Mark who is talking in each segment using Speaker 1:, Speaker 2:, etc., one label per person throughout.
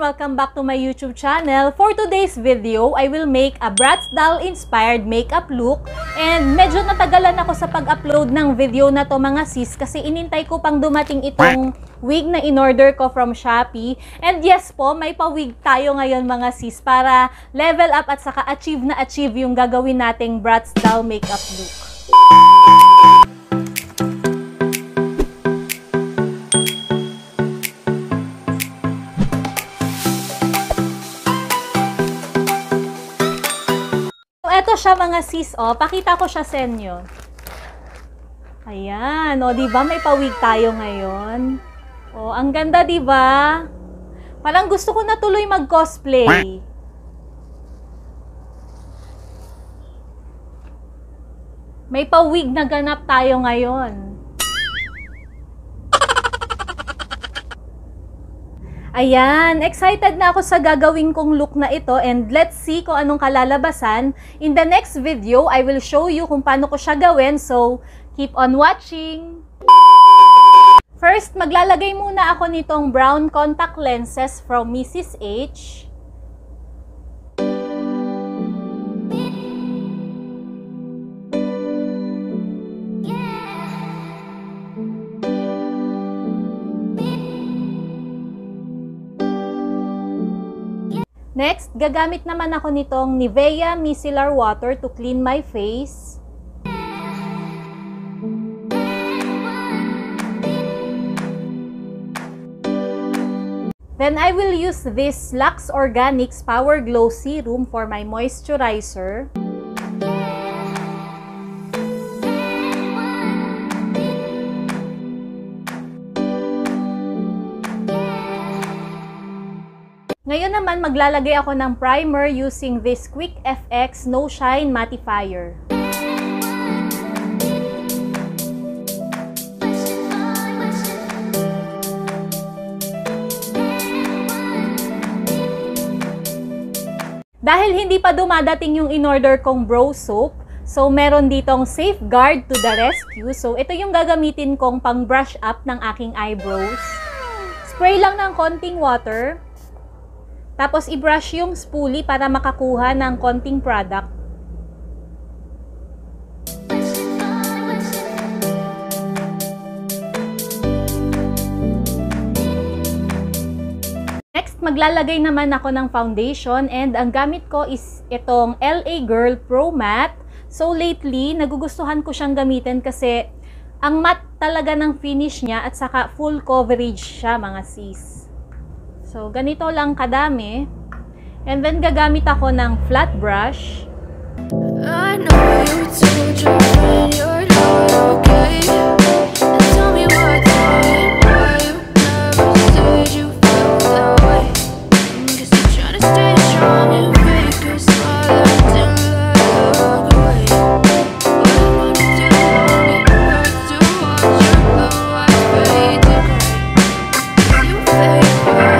Speaker 1: Welcome back to my YouTube channel. For today's video, I will make a Bratz doll inspired makeup look. And medyo natagalan ako sa pag-upload ng video na to mga sis kasi inintay ko pang dumating itong wig na in-order ko from Shopee. And yes po, may pa-wig tayo ngayon mga sis para level up at saka achieve na achieve yung gagawin nating Bratz doll makeup look. Ito siya mga sis, oh. Pakita ko siya sa inyo. Ayan, oh, di ba may pawig tayo ngayon? Oh, ang ganda, di ba? Parang gusto ko na tuloy mag-cosplay. May pawig na ganap tayo ngayon. Ayan, excited na ako sa gagawin kong look na ito and let's see kung anong kalalabasan. In the next video, I will show you kung paano ko siya gawin, so keep on watching! First, maglalagay muna ako nitong brown contact lenses from Mrs. H. Next, gagamit naman ako nitong Nivea Micellar Water to clean my face. Then I will use this Lux Organics Power Glow Serum for my moisturizer. Ngayon naman, maglalagay ako ng primer using this Quick FX No Shine Mattifier. Dahil hindi pa dumadating yung in-order kong brow soap, so meron ditong Safeguard to the Rescue. So ito yung gagamitin kong pang brush up ng aking eyebrows. Spray lang ng konting water. Tapos i-brush yung spoolie para makakuha ng konting product. Next, maglalagay naman ako ng foundation and ang gamit ko is itong LA Girl Pro Matte. So lately, nagugustuhan ko siyang gamitin kasi ang matte talaga ng finish niya at saka full coverage siya mga sis. So, ganito lang kadami. And then, gagamit ako ng flat brush. I know you told your friend you're not okay. And tell me what's wrong, why you never said you felt that way. Guess you're trying to stay strong and fake a smile until I look away. But it might be too long, it hurts to watch your blue eyes fade to gray. You fade away.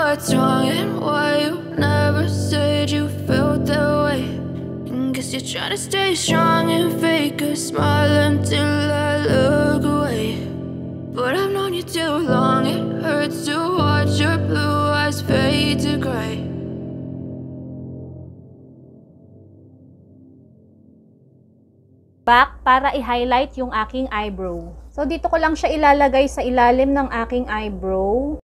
Speaker 2: what's wrong and why you never said you felt that way. And guess you're trying to stay strong and fake a smile until I look away. But I've known you too long, it hurts to watch your blue eyes fade to gray.
Speaker 1: Back para i-highlight yung aking eyebrow. So, dito ko lang siya ilalagay sa ilalim ng aking eyebrow.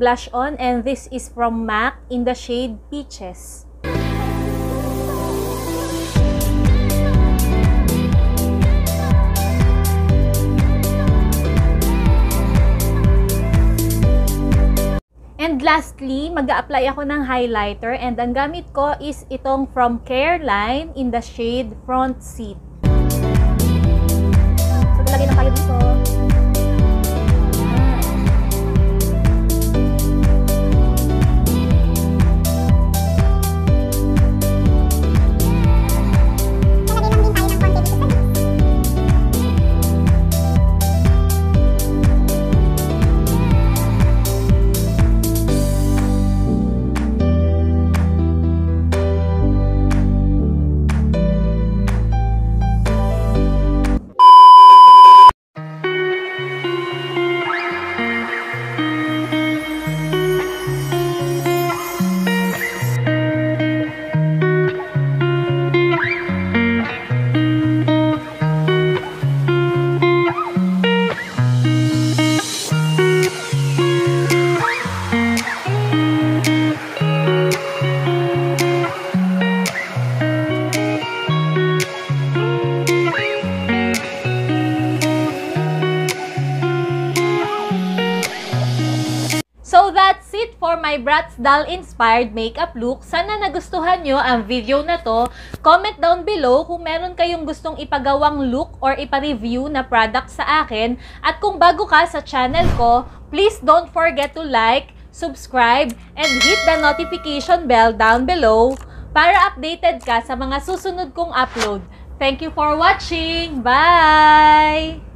Speaker 1: blush on and this is from MAC in the shade Peaches. And lastly, mag-a-apply ako ng highlighter and ang gamit ko is itong from Careline in the shade Front Seat. So, talagay na kayo dito. So that's it for my Bratz doll inspired makeup look. Sana nagustuhan nyo ang video na to. Comment down below kung meron kayong gustong ipagawang look or ipa-review na product sa akin. At kung bago ka sa channel ko, please don't forget to like, subscribe, and hit the notification bell down below para updated ka sa mga susunod kong upload. Thank you for watching! Bye!